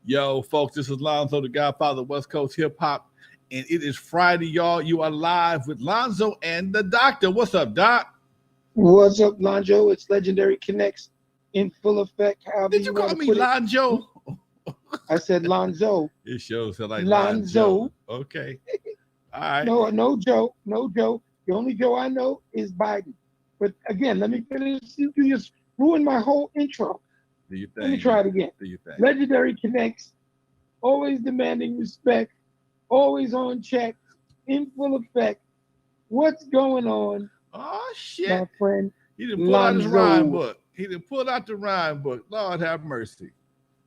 Yo, folks, this is Lonzo, the Godfather of West Coast Hip Hop, and it is Friday, y'all. You are live with Lonzo and the Doctor. What's up, Doc? What's up, Lonzo? It's Legendary Connects in full effect, however Did you you want call to me put it. Lonzo? I said Lonzo. It shows like Lonzo. Lonzo. Okay. All right. No Joe. No Joe. The only Joe I know is Biden. But again, let me finish. You just ruined my whole intro. Do you Let me think? try it again. Do you think? Legendary Connects, always demanding respect, always on check, in full effect. What's going on, Oh, shit. my friend He didn't pull out his rhyme Lonzo? book. He didn't pull out the rhyme book. Lord have mercy.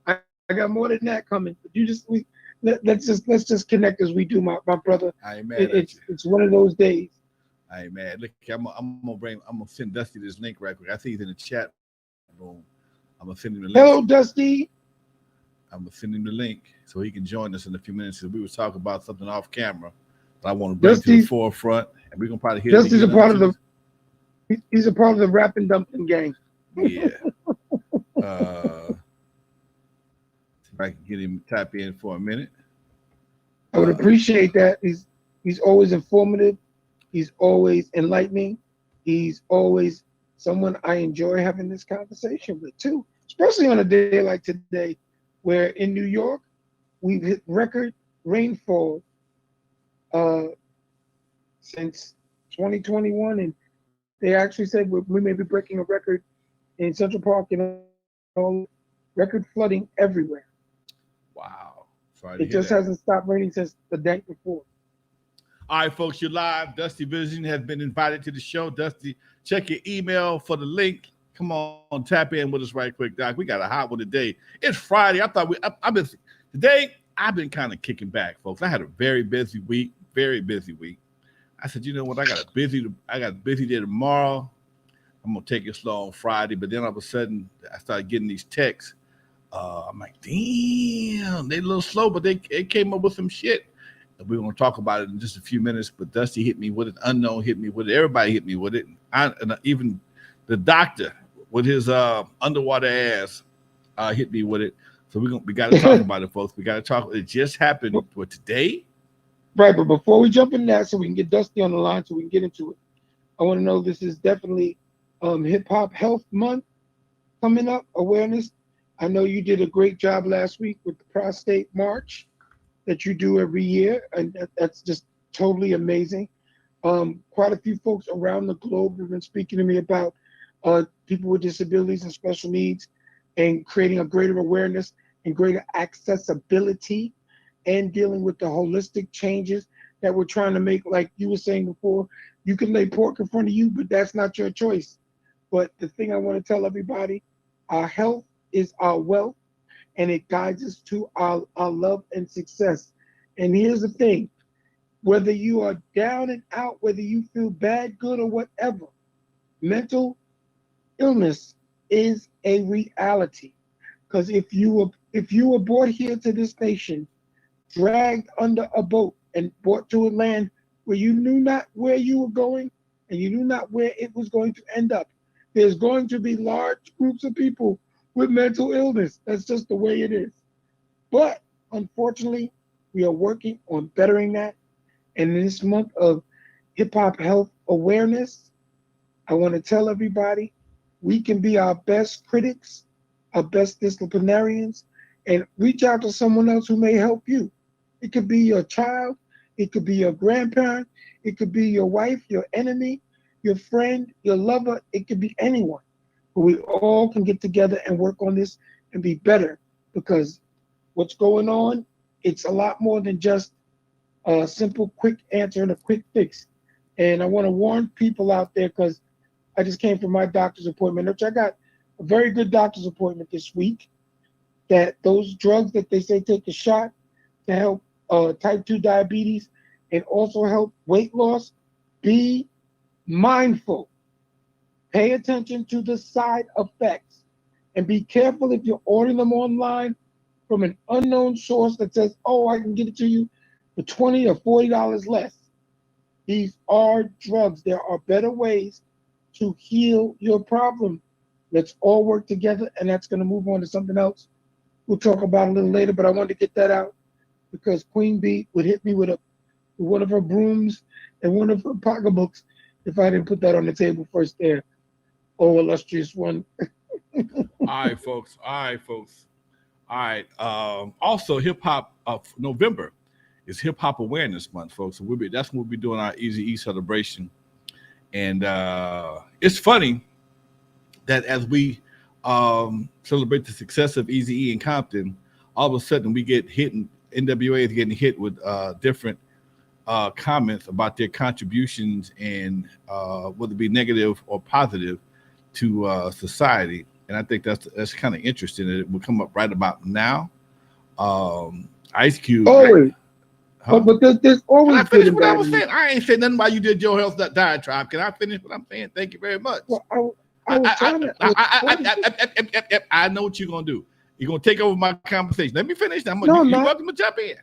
I got more than that coming. But let's just connect as we do, my brother. I ain't mad at you. It's one of those days. I ain't mad. Look, I'm gonna send Dusty this link right quick. I see he's in the chat room. I'm gonna send him the link. Hello, Dusty. I'm gonna send him the link so he can join us in a few minutes. We were talking about something off camera that I want to bring to the forefront, and we're gonna probably hear. Dusty's a part of the. He's a part of the rap and dumping gang. Yeah. If I can get him to tap in for a minute. I would appreciate that. He's always informative. He's always enlightening. He's always someone I enjoy having this conversation with too, especially on a day like today, where in New York we've hit record rainfall since 2021, and they actually said we may be breaking a record in Central Park and all, record flooding everywhere. Wow. It just hasn't stopped raining since the day before. All right, folks, you're live. Dusty Vision has been invited to the show. Dusty, check your email for the link. Come on, tap in with us right quick, Doc. We got a hot one today. It's Friday. I've been kind of kicking back, folks. I had a very busy week. I said, you know what? I got a busy day tomorrow. I'm gonna take it slow on Friday. But then all of a sudden, I started getting these texts. I'm like, damn, they a little slow, but they came up with some shit. And we're gonna talk about it in just a few minutes. But Dusty hit me with it. Unknown hit me with it. Everybody hit me with it. And even the doctor with his underwater ass hit me with it. So we got to talk about it, folks. We got to talk. It just happened for today. Right, but before we jump in that, so we can get Dusty on the line, so we can get into it, I want to know this is definitely Hip Hop Health Month coming up, awareness. I know you did a great job last week with the prostate march that you do every year, and that's just totally amazing. Quite a few folks around the globe have been speaking to me about people with disabilities and special needs and creating a greater awareness and greater accessibility and dealing with the holistic changes that we're trying to make. Like you were saying before, you can lay pork in front of you, but that's not your choice. But the thing I want to tell everybody, our health is our wealth, and it guides us to our love and success. And here's the thing, whether you are down and out, whether you feel bad, good, or whatever, mental illness is a reality. Because if you were brought here to this nation, dragged under a boat and brought to a land where you knew not where you were going and you knew not where it was going to end up, there's going to be large groups of people with mental illness. That's just the way it is. But unfortunately, we are working on bettering that. And in this month of hip hop health awareness, I want to tell everybody we can be our best critics, our best disciplinarians, and reach out to someone else who may help you. It could be your child, it could be your grandparent, it could be your wife, your enemy, your friend, your lover, it could be anyone. But we all can get together and work on this and be better, because what's going on, it's a lot more than just a simple quick answer and a quick fix. And I want to warn people out there, because I just came from my doctor's appointment, which I got a very good doctor's appointment this week, that those drugs that they say take a shot to help type 2 diabetes and also help weight loss, be mindful. Pay attention to the side effects and be careful if you're ordering them online from an unknown source that says, oh, I can get it to you for $20 or $40 less. These are drugs. There are better ways to heal your problem. Let's all work together, and that's going to move on to something else. we'll talk about a little later, but I wanted to get that out because Queen Bee would hit me with one of her brooms and one of her pocketbooks if I didn't put that on the table first there. Oh, illustrious one. All right, folks. All right, folks. All right. Also, hip hop of November is Hip Hop Awareness Month, folks. So that's when we'll be doing our Easy E celebration. And it's funny that as we celebrate the success of Easy E and Compton, all of a sudden we get hit, and NWA is getting hit with different comments about their contributions and whether it be negative or positive to society. And I think that's kind of interesting that it will come up right about now. Ice Cube. Always. Huh? But there's always. Can I finish what I was saying? I ain't saying nothing about you did your health diatribe. Can I finish what I'm saying? Thank you very much. Well, I know what you're gonna do. You're gonna take over my conversation. Let me finish. You're welcome to jump in.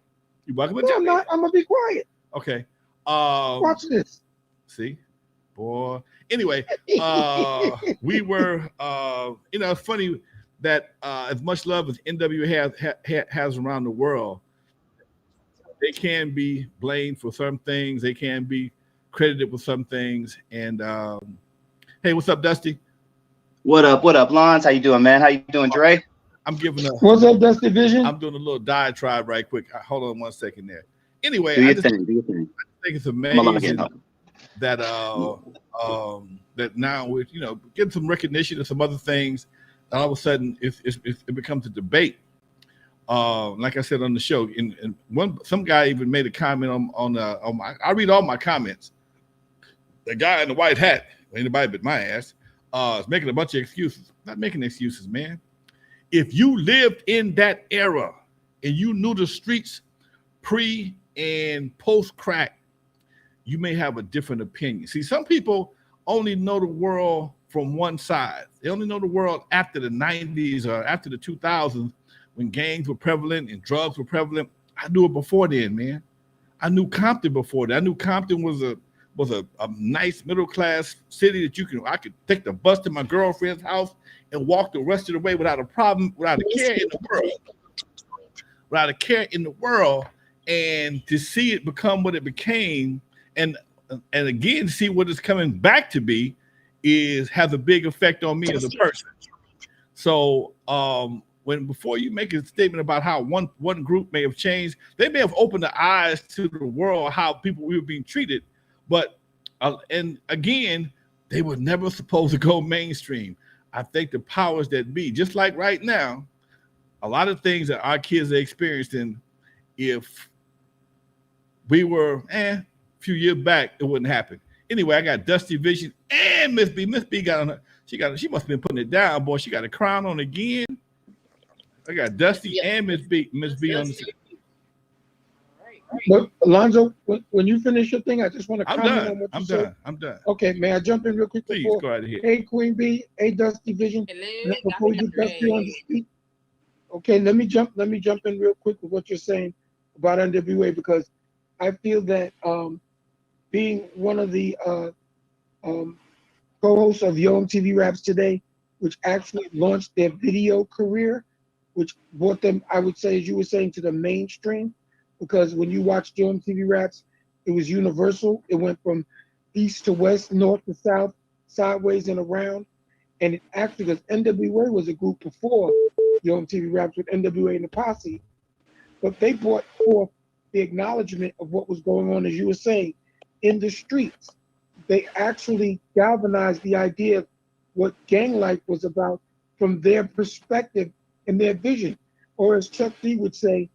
You're welcome to jump in. I'm gonna be quiet. Okay. Watch this. See, boy. Anyway, we were. It's funny that as much love as NWA has around the world, they can be blamed for some things. They can be credited with some things. And hey, what's up, Dusty? What up, Lons? How you doing, man? How you doing, Dre? I'm giving What's up, Dusty Vision? I'm doing a little diatribe right quick. Hold on 1 second there. Anyway, do your thing. I think it's amazing that that now with getting some recognition and some other things, all of a sudden it becomes a debate. Like I said on the show, and some guy even made a comment on my. I read all my comments. The guy in the white hat, anybody but my ass, is making a bunch of excuses. Not making excuses, man. If you lived in that era and you knew the streets pre and post crack, you may have a different opinion. See, some people only know the world from one side. They only know the world after the 90s or after the 2000s when gangs were prevalent and drugs were prevalent. I knew it before then, man. I knew Compton before that. I knew Compton was a nice middle class city that I could take the bus to my girlfriend's house and walk the rest of the way without a problem, without a care in the world. And to see it become what it became, and again see what it's coming back to be, has a big effect on me as a person. So before you make a statement about how one group may have changed, they may have opened the eyes to the world how we were being treated. But and again, they were never supposed to go mainstream. I think the powers that be, just like right now, a lot of things that our kids are experiencing, if we were a few years back, it wouldn't happen. Anyway, I got Dusty Vision and Miss B. Miss B got on her. She must have been putting it down, boy. She got a crown on again. I got Dusty and Miss B on the. But Lonzo, when you finish your thing, I just want to comment on what you said. I'm done. Okay, may I jump in real quick? Please before? Go right ahead. Hey, Queen Bee. Hey, Dusty Vision. Hello, before you get Dusty on the street. Okay, let me jump in real quick with what you're saying about N.W.A. because I feel that being one of the co-hosts of Yo MTV Raps Today, which actually launched their video career, which brought them, I would say, as you were saying, to the mainstream. Because when you watched Yo MTV Raps, it was universal. It went from east to west, north to south, sideways and around. And it actually, because N.W.A. was a group before Yo MTV Raps with N.W.A. and the Posse, but they brought forth the acknowledgement of what was going on, as you were saying, in the streets. They actually galvanized the idea of what gang life was about from their perspective and their vision. Or as Chuck D would say,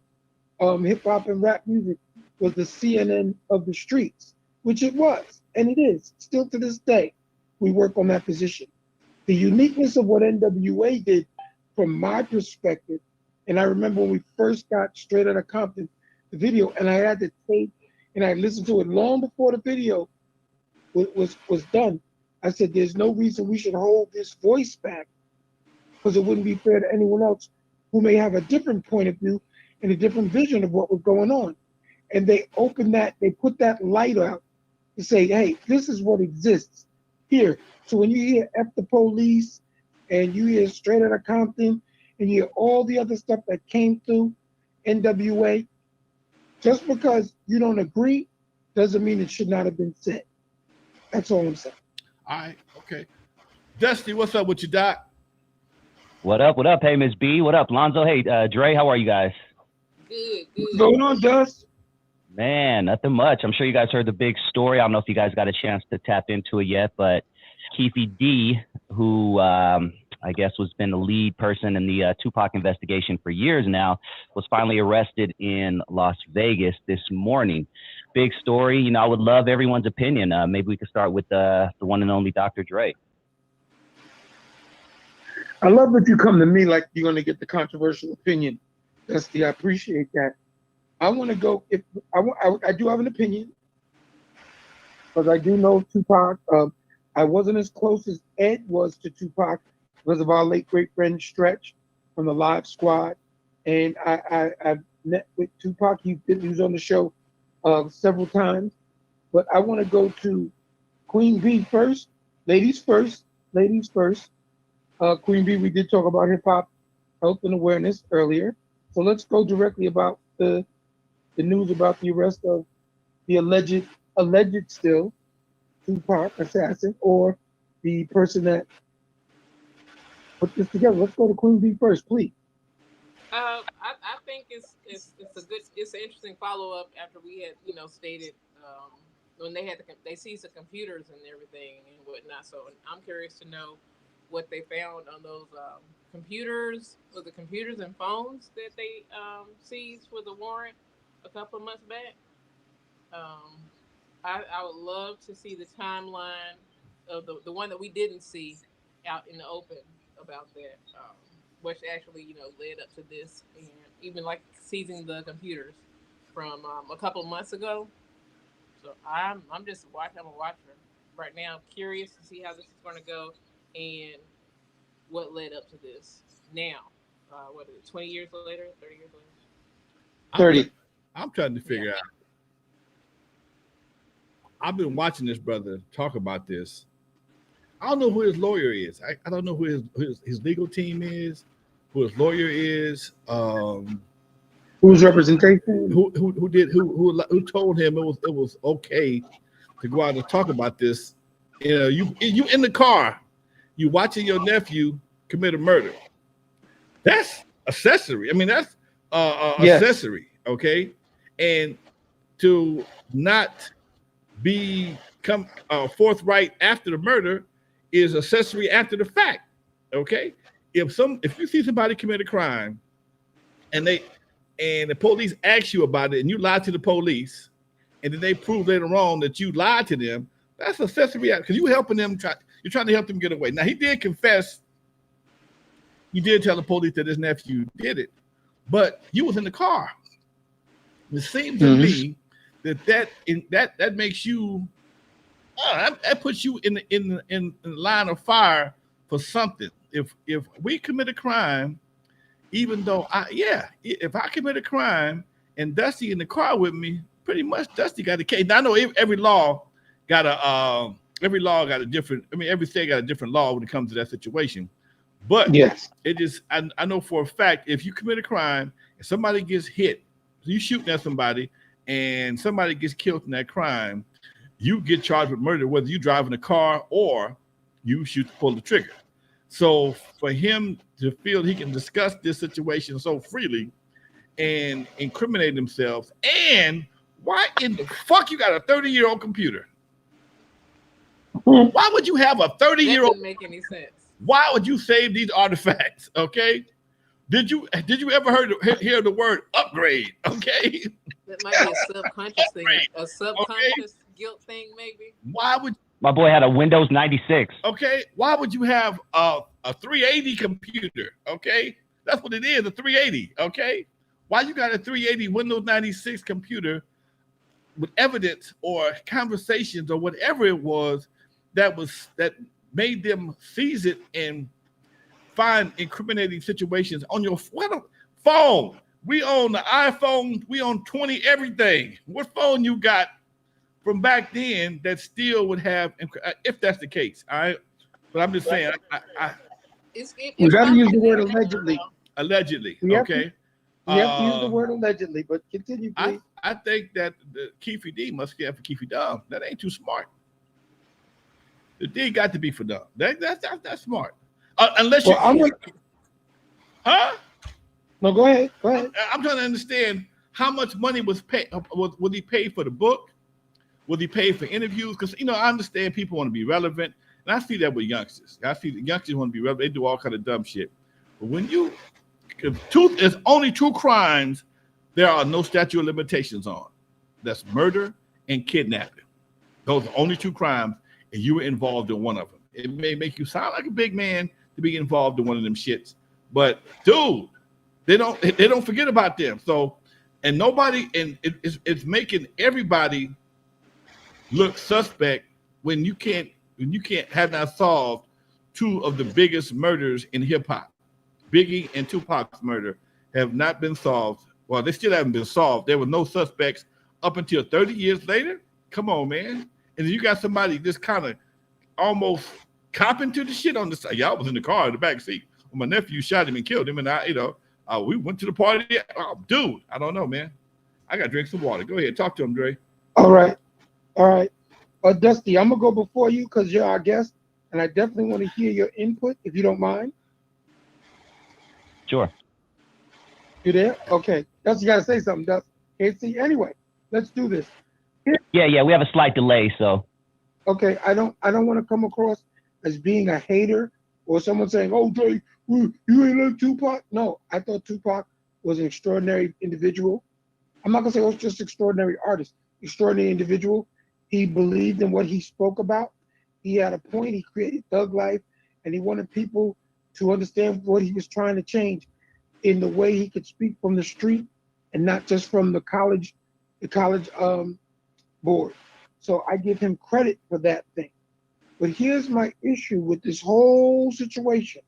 hip hop and rap music was the CNN of the streets, which it was, and it is still to this day. We work on that position. The uniqueness of what N.W.A. did, from my perspective, and I remember when we first got Straight Outta Compton, the video, and I had the tape, and I listened to it long before the video was done. I said, "There's no reason we should hold this voice back, because it wouldn't be fair to anyone else who may have a different point of view and a different vision of what was going on." And they opened that, they put that light out to say, hey, this is what exists here. So when you hear F the Police and you hear Straight Outta Compton and you hear all the other stuff that came through NWA, just because you don't agree doesn't mean it should not have been said. That's all I'm saying. All right, okay. Dusty, what's up with you, Doc? What up? What up? Hey, Miss B. What up, Lonzo? Hey, Dre. How are you guys? Good. What's going on, Dust? Man, nothing much. I'm sure you guys heard the big story. I don't know if you guys got a chance to tap into it yet, but Keefe D, who I guess was been the lead person in the Tupac investigation for years now, was finally arrested in Las Vegas this morning. Big story. You know, I would love everyone's opinion. Maybe we could start with the one and only Dr. Dre. I love that you come to me like you're going to get the controversial opinion, Dusty. I appreciate that. I want to go. If I do have an opinion, because I do know Tupac. I wasn't as close as Ed was to Tupac because of our late great friend Stretch from the Live Squad, and I met with Tupac. He was on the show several times, but I want to go to Queen B first. Ladies first. Ladies first. Queen B, we did talk about hip hop health and awareness earlier, so let's go directly about the news about the arrest of the alleged still Tupac assassin, or the person that put this together. Let's go to Queen B first, please. I think it's an interesting follow up after we had stated when they seized the computers and everything and whatnot. So I'm curious to know what they found on those computers, or the computers and phones that they seized with a warrant a couple of months back. I would love to see the timeline of the one that we didn't see out in the open about that, which actually led up to this, and even like seizing the computers from a couple of months ago. So I'm just watching. I'm a watcher right now. I'm curious to see how this is going to go and what led up to this. Now, what is it? 20 years later, 30 years later. 30. I'm trying to figure out. I've been watching this brother talk about this. I don't know who his lawyer is. I don't know who his legal team is, who his lawyer is. Whose representation? Who told him it was okay to go out and talk about this? You in the car, you watching your nephew commit a murder. That's accessory. I mean, that's accessory. Okay, and to not become forthright after the murder is accessory after the fact. Okay, if you see somebody commit a crime and the police ask you about it and you lie to the police, and then they prove later on that you lied to them, that's accessory because you're helping them. You're trying to help them get away. Now he did confess. He did tell the police that his nephew did it, but you was in the car. It seems to me that makes you that puts you in the line of fire for something. If we commit a crime, even though if I commit a crime and Dusty in the car with me, pretty much Dusty got the case. Now I know every law got a different. I mean, every state got a different law when it comes to that situation. But yes, it is. I know for a fact if you commit a crime and somebody gets hit, you shooting at somebody and somebody gets killed in that crime, you get charged with murder, whether you driving a car or you pull the trigger. So for him to feel he can discuss this situation so freely and incriminate himself, and why in the fuck you got a 30-year-old computer? Why would you have a 30-year-old? Doesn't make any sense. Why would you save these artifacts? Okay. Did you ever hear the word upgrade? Okay. That might be a subconscious thing, a subconscious guilt thing, maybe. Why would My boy had a Windows 96. Okay, why would you have a 380 computer? Okay, that's what it is, a 380. Okay, why you got a 380 Windows 96 computer with evidence or conversations or whatever it was that made them seize it and find incriminating situations on your phone? We own the iPhone. We own 20 everything. What phone you got from back then that still would have, if that's the case? All right, but I'm just saying, we got to use the word allegedly. Allegedly, We have okay. We have to use the word allegedly, but continue, please. I think that the Keefe D must care for Keefe Dumb. That ain't too smart. The D got to be for dumb. That's smart. Unless you, huh? No, go ahead. Go ahead. I'm trying to understand how much money was paid. Was he paid for the book? Was he paid for interviews? Because I understand people want to be relevant, and I see that with youngsters. I see the youngsters want to be relevant. They do all kind of dumb shit. But when there's only two crimes there are no statute of limitations on. That's murder and kidnapping. Those are only two crimes, and you were involved in one of them. It may make you sound like a big man to be involved in one of them shits, but dude, they don't forget about them. So, and nobody, and it's making everybody look suspect when you can't have not solved two of the biggest murders in hip hop. Biggie and Tupac's murder have not been solved. Well, they still haven't been solved. There were no suspects up until 30 years later. Come on, man. And you got somebody just kind of almost copping to the shit on the side. Yeah, I was in the car in the back seat. My nephew shot him and killed him, and we went to the party. Oh, dude, I don't know, man. I got to drink some water. Go ahead, talk to him, Dre. All right. Dusty, I'm gonna go before you because you're our guest, and I definitely want to hear your input if you don't mind. Sure. You there? Okay. Dusty, you gotta say something, Dusty. Can't see. Anyway, let's do this. Yeah. We have a slight delay, so. Okay. I don't want to come across as being a hater or someone saying, "Oh, Dre, you ain't like Tupac." No, I thought Tupac was an extraordinary individual. I'm not gonna say, "Oh, just extraordinary artist." Extraordinary individual. He believed in what he spoke about. He had a point. He created Thug Life, and he wanted people to understand what he was trying to change in the way he could speak from the street and not just from the college board. So I give him credit for that thing. But here's my issue with this whole situation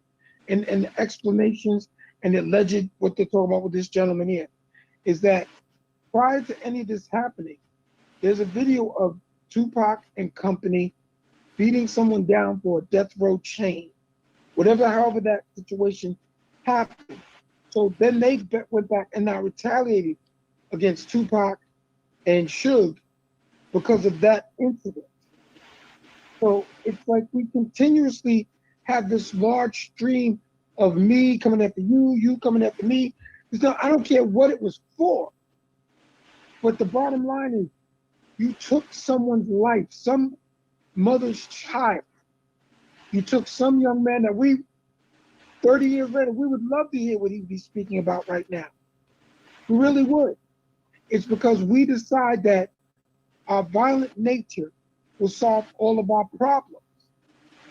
and the explanations and the alleged what they're talking about with this gentleman here is that prior to any of this happening, there's a video of Tupac and company beating someone down for a death row chain, however that situation happened. So then they went back and now retaliated against Tupac and Suge because of that incident. So it's like we continuously have this large stream of me coming after you, you coming after me. I don't care what it was for. But the bottom line is you took someone's life, some mother's child. You took some young man that 30 years later, we would love to hear what he'd be speaking about right now. We really would. It's because we decide that our violent nature will solve all of our problems.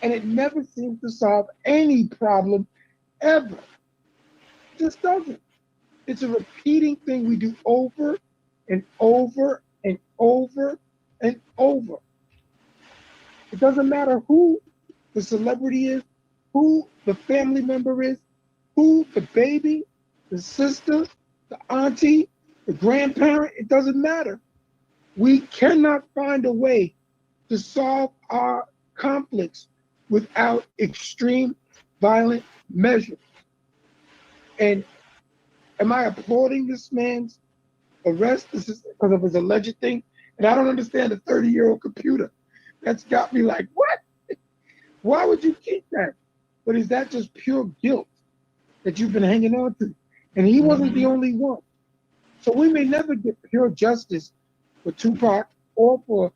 And it never seems to solve any problem ever. It just doesn't. It's a repeating thing we do over and over and over and over. It doesn't matter who the celebrity is, who the family member is, who the baby, the sister, the auntie, the grandparent, it doesn't matter. We cannot find a way to solve our conflicts without extreme violent measures. And am I applauding this man's arrest? This is because of his alleged thing. And I don't understand a 30-year-old computer. That's got me like, what? Why would you keep that? But is that just pure guilt that you've been hanging on to? And he wasn't the only one. So we may never get pure justice for Tupac or for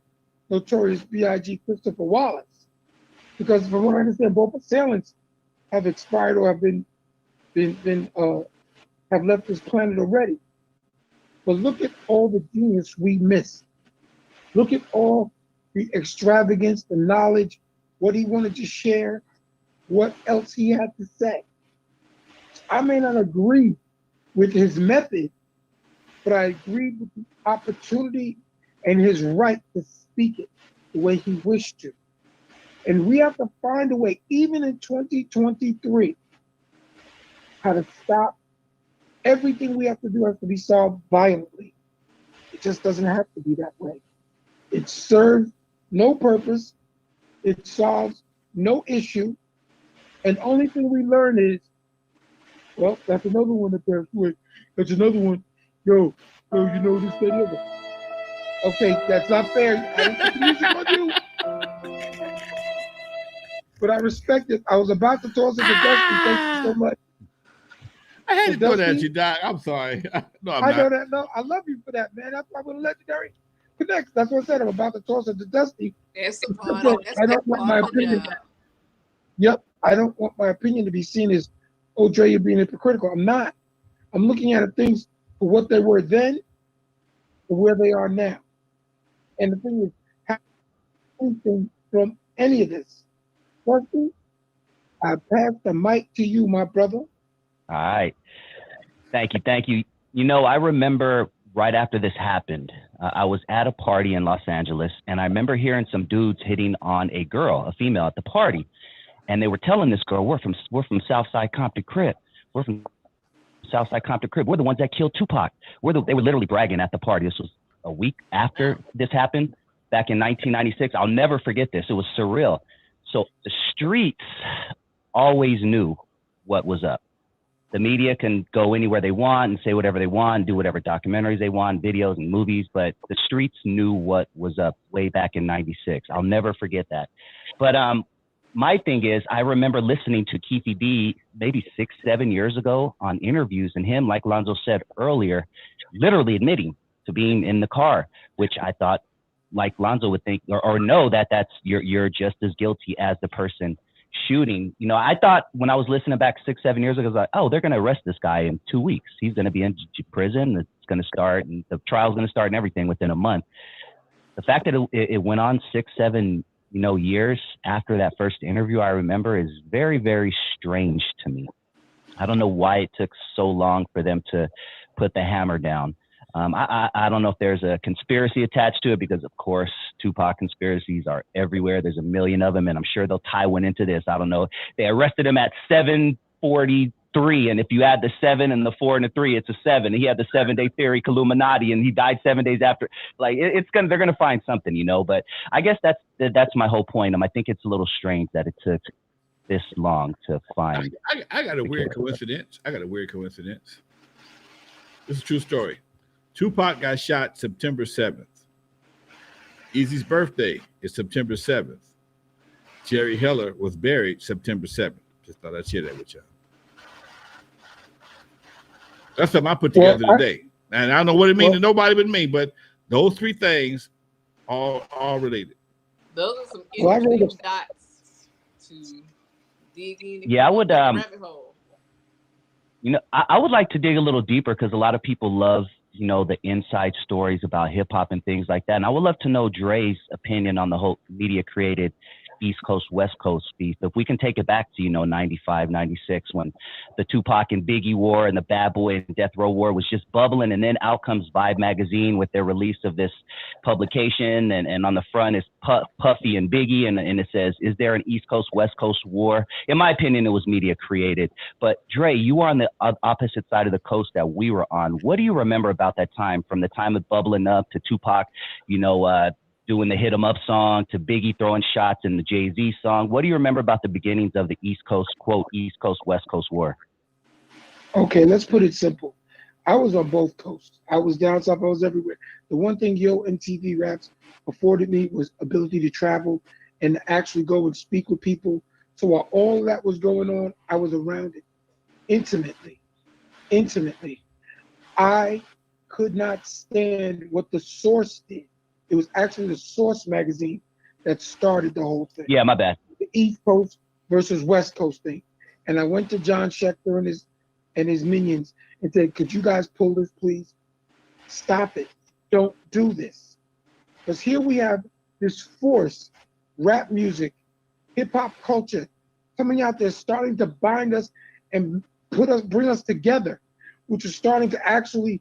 Notorious B.I.G. Christopher Wallace. Because from what I understand, both assailants have expired or have left this planet already. But look at all the genius we missed. Look at all the extravagance, the knowledge, what he wanted to share, what else he had to say. I may not agree with his method, but I agree with the opportunity and his right to speak it the way he wished to. And we have to find a way, even in 2023, how to stop. Everything we have to do has to be solved violently. It just doesn't have to be that way. It serves no purpose. It solves no issue. And the only thing we learn is Well, that's another one that they're with. That's another one. Yo, you know this, that, the other. Okay, that's not fair. I didn't put the music on you. But I respect it. I was about to toss it to Dusty. Thank you so much. I had So to throw that at Dusty, you, Doc. I'm sorry. No, I'm I know not. that. No, I love you for that, man. That's why we're legendary connects. That's what I said. I'm about to toss it to Dusty. That's the Except part. that That's I that's don't want part my of the opinion. job. Yep, I don't want my opinion to be seen as, oh, Dre, you're being hypocritical. I'm not. I'm looking at things for what they were then and where they are now. And the thing is, how anything from any of this. Dusty, I pass the mic to you, my brother. All right. Thank you. Thank you. You know, I remember right after this happened, I was at a party in Los Angeles, and I remember hearing some dudes hitting on a girl, a female, at the party, and they were telling this girl, "We're from Southside Compton Crip. We're from Southside Compton Crip. We're the ones that killed Tupac." They were literally bragging at the party. This was a week after this happened, back in 1996. I'll never forget this. It was surreal. So the streets always knew what was up. The media can go anywhere they want and say whatever they want, do whatever documentaries they want, videos and movies, but the streets knew what was up way back in 96. I'll never forget that. But my thing is, I remember listening to Keefe D maybe 6-7 years ago on interviews, and him, like Lonzo said earlier, literally admitting to being in the car, which I thought, like Lonzo would think or know that you're just as guilty as the person shooting. You know, I thought when I was listening back 6-7 years ago, I was like, oh, they're going to arrest this guy in 2 weeks. He's going to be in prison. It's going to start, and the trial's going to start and everything within a month. The fact that it went on 6-7 years after that first interview, I remember, is very, very strange to me. I don't know why it took so long for them to put the hammer down. I don't know if there's a conspiracy attached to it, because of course Tupac conspiracies are everywhere. There's a million of them, and I'm sure they'll tie one into this. I don't know. They arrested him at 7:43, and if you add the 7 and the 4 and the 3, it's a 7. He had the 7-day theory, Illuminati, and he died 7 days after. Like they're gonna find something, But I guess that's my whole point. I think it's a little strange that it took this long to find. I got a weird coincidence. This is a true story. Tupac got shot September 7th. Eazy's birthday is September 7th. Jerry Heller was buried September 7th. Just thought I'd share that with y'all. That's something I put together today. And I don't know what it means to nobody but me, but those three things all related. Those are some interesting dots to dig in. Yeah, I would rabbit hole. I would like to dig a little deeper, because a lot of people love the inside stories about hip hop and things like that. And I would love to know Dre's opinion on the whole media created East Coast, West Coast beef. If we can take it back to, 95, 96, when the Tupac and Biggie war and the Bad Boy and Death Row war was just bubbling. And then out comes Vibe magazine with their release of this publication. And on the front is Puffy and Biggie. And it says, is there an East Coast, West Coast war? In my opinion, it was media created. But Dre, you were on the opposite side of the coast that we were on. What do you remember about that time, from the time of bubbling up to Tupac, doing the Hit 'Em Up song, to Biggie throwing shots in the Jay-Z song? What do you remember about the beginnings of the East Coast, quote, East Coast, West Coast war? Okay, let's put it simple. I was on both coasts. I was down south, I was everywhere. The one thing Yo MTV Raps afforded me was ability to travel and actually go and speak with people. So while all that was going on, I was around it intimately. I could not stand what the Source did. It was actually the Source magazine that started the whole thing. Yeah, my bad. The East Coast versus West Coast thing. And I went to John Schechter and his minions and said, could you guys pull this, please? Stop it. Don't do this. Because here we have this force, rap music, hip hop culture coming out there, starting to bind us and bring us together, which is starting to actually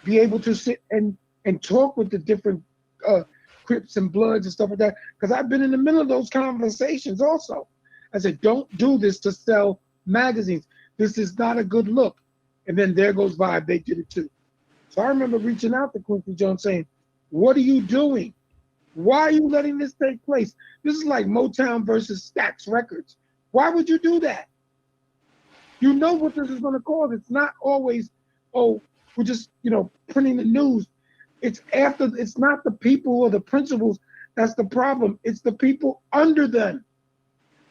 be able to sit and talk with the different Crips and Bloods and stuff like that. Because I've been in the middle of those conversations also. I said, don't do this to sell magazines. This is not a good look. And then there goes Vibe. They did it too. So I remember reaching out to Quincy Jones saying, what are you doing? Why are you letting this take place? This is like Motown versus Stax Records. Why would you do that? You know what this is going to cause. It's not always, oh, we're just, printing the news. It's not the people or the principals that's the problem. It's the people under them.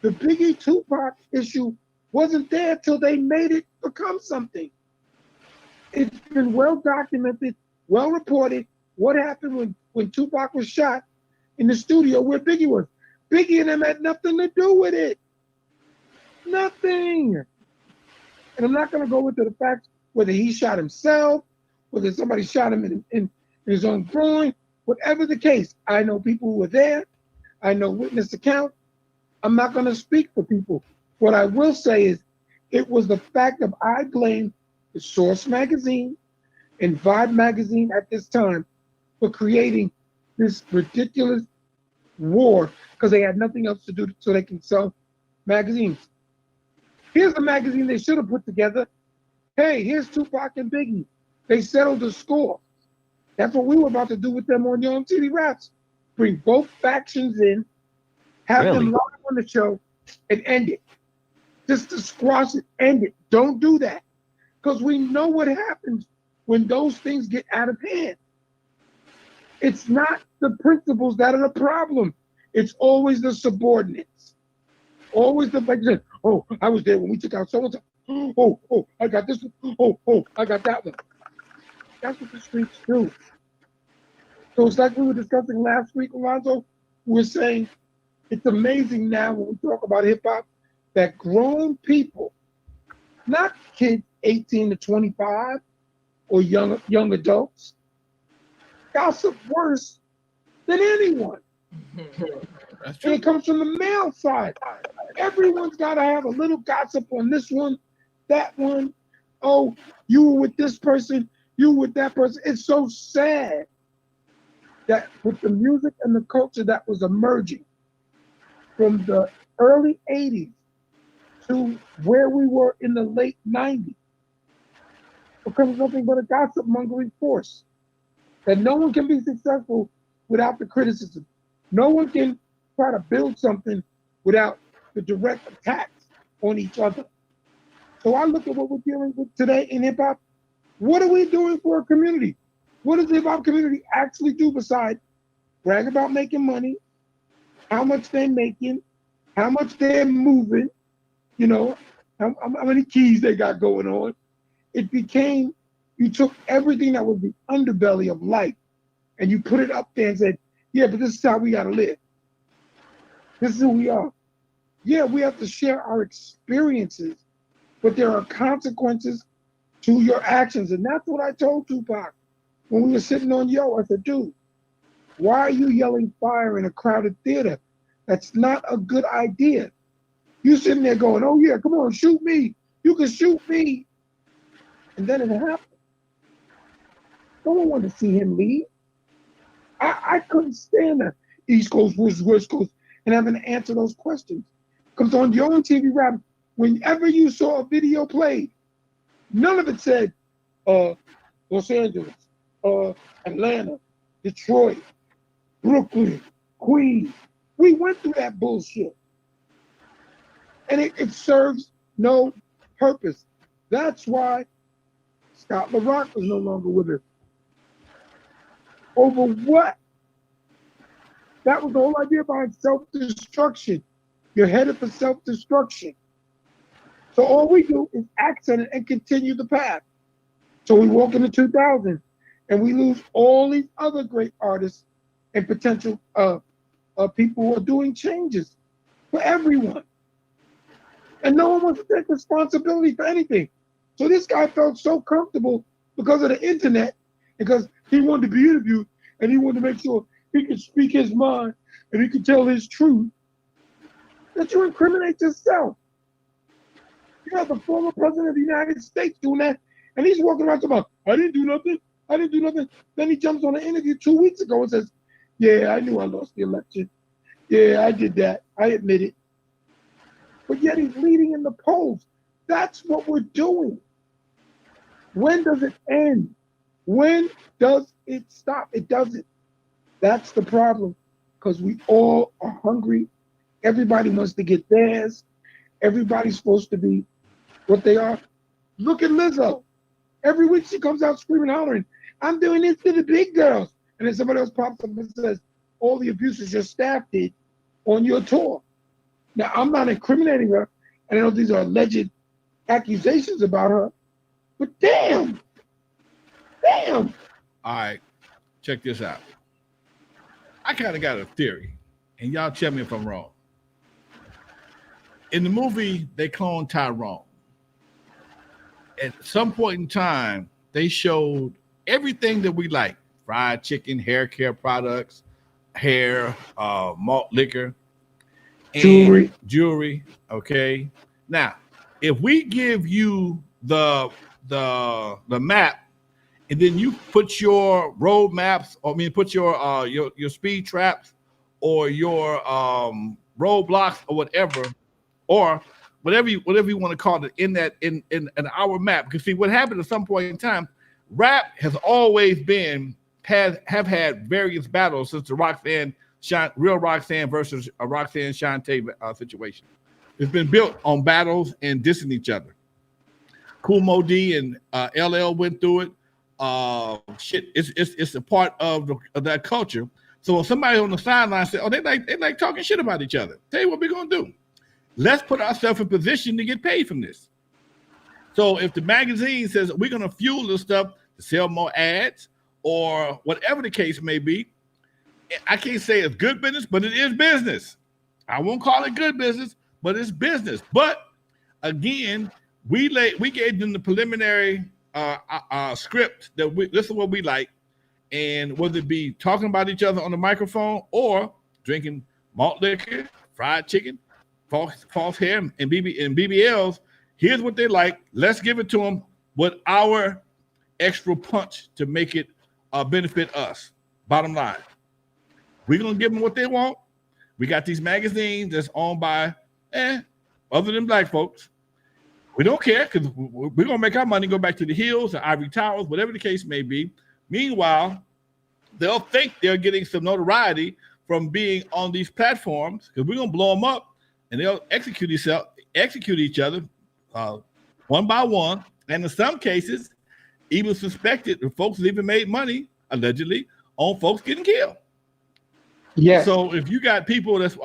The Biggie Tupac issue wasn't there till they made it become something. It's been well documented, well reported what happened when Tupac was shot in the studio where Biggie was. Biggie and them had nothing to do with it. Nothing. And I'm not going to go into the facts whether he shot himself, whether somebody shot him in his own groin, whatever the case. I know people who were there. I know witness accounts. I'm not going to speak for people. What I will say is it was the fact of I blame the Source magazine and Vibe magazine at this time for creating this ridiculous war because they had nothing else to do so they can sell magazines. Here's a magazine they should have put together. Hey, here's Tupac and Biggie. They settled the score. That's what we were about to do with them on Young TV Raps. Bring both factions in, have them live on the show, and end it. Just to squash it, end it. Don't do that. Because we know what happens when those things get out of hand. It's not the principals that are the problem. It's always the subordinates. Always the fact that, oh, I was there when we took out so-and-so. Oh, I got this one. Oh, I got that one. That's what the streets do. So it's like we were discussing last week, Lonzo. We're saying it's amazing now when we talk about hip-hop that grown people, not kids 18 to 25 or young adults, gossip worse than anyone. That's And true. it comes from the male side. Everyone's got to have a little gossip on this one, that one. Oh, you were with this person, you were with that person. It's so sad that with the music and the culture that was emerging from the early 80s to where we were in the late 90s becomes nothing but a gossip mongering force. That no one can be successful without the criticism. No one can try to build something without the direct attacks on each other. So I look at what we're dealing with today in hip hop. What are we doing for a community? What does the hip hop community actually do besides brag about making money, how much they're making, how much they're moving, how many keys they got going on? It became, you took everything that was the underbelly of life and you put it up there and said, yeah, but this is how we got to live. This is who we are. Yeah, we have to share our experiences, but there are consequences to your actions. And that's what I told Tupac when we were sitting on Yo. I said, dude, why are you yelling fire in a crowded theater? That's not a good idea. You sitting there going, oh yeah, come on, shoot me. You can shoot me. And then it happened. No one wanted to see him leave. I couldn't stand the East Coast versus West Coast and having to answer those questions. Because on your own TV rap, whenever you saw a video played, none of it said Los Angeles, Atlanta, Detroit, Brooklyn, Queens. We went through that bullshit. And it serves no purpose. That's why Scott LaRock was no longer with us. Over what? That was the whole idea behind self-destruction. You're headed for self-destruction. So all we do is accent it and continue the path. So we walk into 2000 and we lose all these other great artists and potential people who are doing changes for everyone. And no one wants to take responsibility for anything. So this guy felt so comfortable because of the internet, because he wanted to be interviewed and he wanted to make sure he could speak his mind and he could tell his truth, that you incriminate yourself. You have the former president of the United States doing that, and he's walking around talking about, I didn't do nothing. Then he jumps on an interview 2 weeks ago and says, yeah, I knew I lost the election. Yeah, I did that. I admit it. But yet he's leading in the polls. That's what we're doing. When does it end? When does it stop? It doesn't. That's the problem, because we all are hungry. Everybody wants to get theirs. Everybody's supposed to be what they are. Look at Lizzo. Every week she comes out screaming, hollering, I'm doing this to the big girls. And then somebody else pops up and says, all the abuses your staff did on your tour. Now, I'm not incriminating her, and I know these are alleged accusations about her, but damn. All right, check this out. I kind of got a theory, and y'all tell me if I'm wrong. In the movie, they cloned Tyrone. At some point in time, they showed everything that we like: fried chicken, hair care products, hair, malt liquor, and jewelry. Okay. Now, if we give you the map, and then you put your road maps, or I mean, put your speed traps or your roadblocks or whatever you want to call it in our map. Because see, what happened at some point in time, rap has always have had various battles since the real Roxanne versus a Roxanne Shantae situation. It's been built on battles and dissing each other. Kool Moe Dee and LL went through it. It's a part of that culture. So when somebody on the sideline said, "Oh, they like talking shit about each other," tell you what we're gonna do. Let's put ourselves in position to get paid from this. So if the magazine says we're gonna fuel this stuff to sell more ads or whatever the case may be, I can't say it's good business, but it is business. I won't call it good business, but it's business. But again, we gave them the preliminary script that this is what we like, and whether it be talking about each other on the microphone or drinking malt liquor, fried chicken, false hair, and BBLs, here's what they like. Let's give it to them with our extra punch to make it benefit us. Bottom line, we're gonna give them what they want. We got these magazines that's owned by other than black folks. We don't care because we're gonna make our money go back to the hills, the ivory towers, whatever the case may be. Meanwhile, they'll think they're getting some notoriety from being on these platforms because we're gonna blow them up, and they'll execute each other one by one, and in some cases, even suspected the folks even made money allegedly on folks getting killed. Yeah. So if you got people that's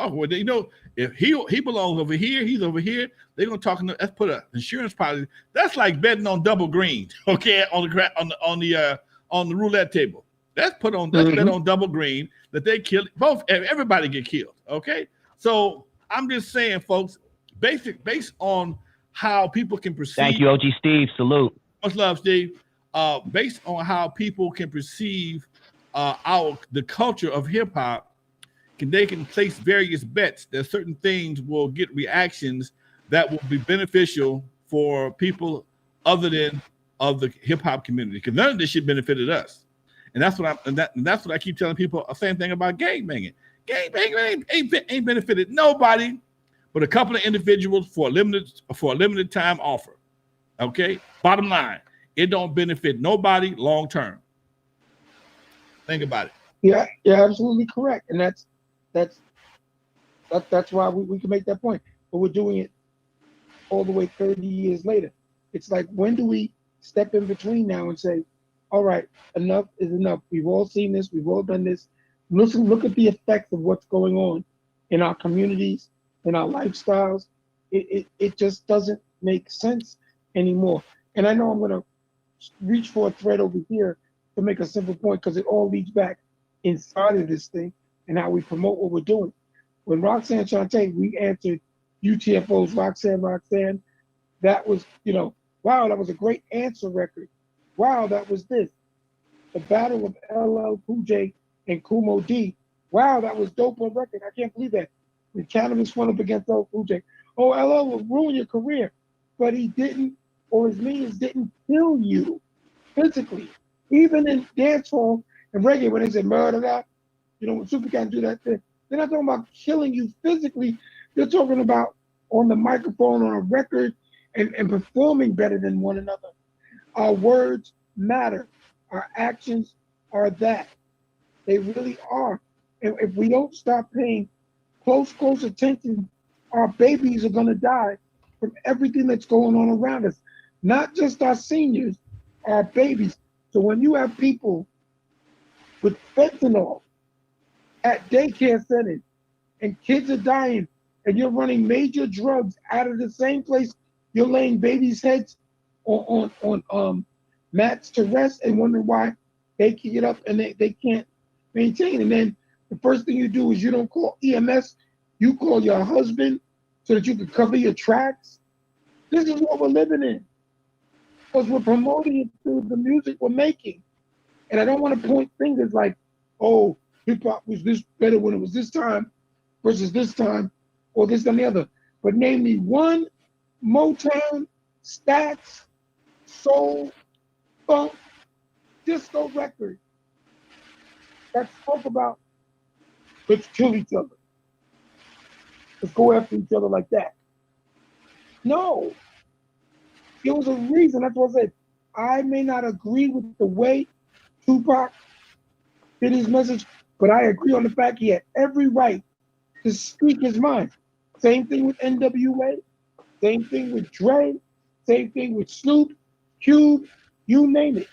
if he belongs over here, he's over here. They're gonna talk. Let's put an insurance policy. That's like betting on double green. Okay, on the roulette table. Let's bet on double green that they kill both. Everybody get killed. Okay, so I'm just saying, folks, based on how people can perceive. Thank you, OG Steve. Salute. Much love, Steve. Based on how people can perceive the culture of hip hop, they can place various bets that certain things will get reactions that will be beneficial for people other than of the hip hop community. Because none of this shit benefited us, and that's what I keep telling people. The same thing about gangbanging. Gangbanging ain't benefited nobody, but a couple of individuals for a limited time offer. Okay, bottom line, it don't benefit nobody long term. Think about it. Yeah, you're absolutely correct, and that's why we can make that point. But we're doing it all the way 30 years later. It's like, when do we step in between now and say, all right, enough is enough. We've all seen this. We've all done this. Look at the effects of what's going on in our communities, in our lifestyles. It just doesn't make sense anymore. And I know I'm going to reach for a thread over here to make a simple point, because it all leads back inside of this thing and how we promote what we're doing. When Roxanne Shantae, we answered UTFO's Roxanne. That was, wow, that was a great answer record. Wow, that was this. The battle of LL Cool J and Kool Moe Dee. Wow, that was dope on record. I can't believe that. When Cannabis went up against LL Cool J. Oh, LL will ruin your career. But he didn't, or his minions didn't kill you physically. Even in dancehall and reggae, when they say murder that, when Super can do that thing, they're not talking about killing you physically. They're talking about on the microphone, on a record, and performing better than one another. Our words matter. Our actions are that. They really are. And if we don't stop paying close attention, our babies are going to die from everything that's going on around us, not just our seniors, our babies. So when you have people with fentanyl at daycare centers and kids are dying and you're running major drugs out of the same place, you're laying babies' heads on mats to rest and wondering why they can get up and they can't maintain. And then the first thing you do is you don't call EMS, you call your husband so that you can cover your tracks. This is what we're living in because we're promoting it through the music we're making. And I don't want to point fingers like, oh, hip hop was this better when it was this time versus this time or this and the other. But name me one Motown, Stats, Soul, Funk, Disco record that spoke about let's kill each other. Let's go after each other like that. No. There was a reason. That's what I said. I may not agree with the way Tupac did his message, but I agree on the fact he had every right to speak his mind. Same thing with N.W.A., same thing with Dre, same thing with Snoop, Cube, you name it.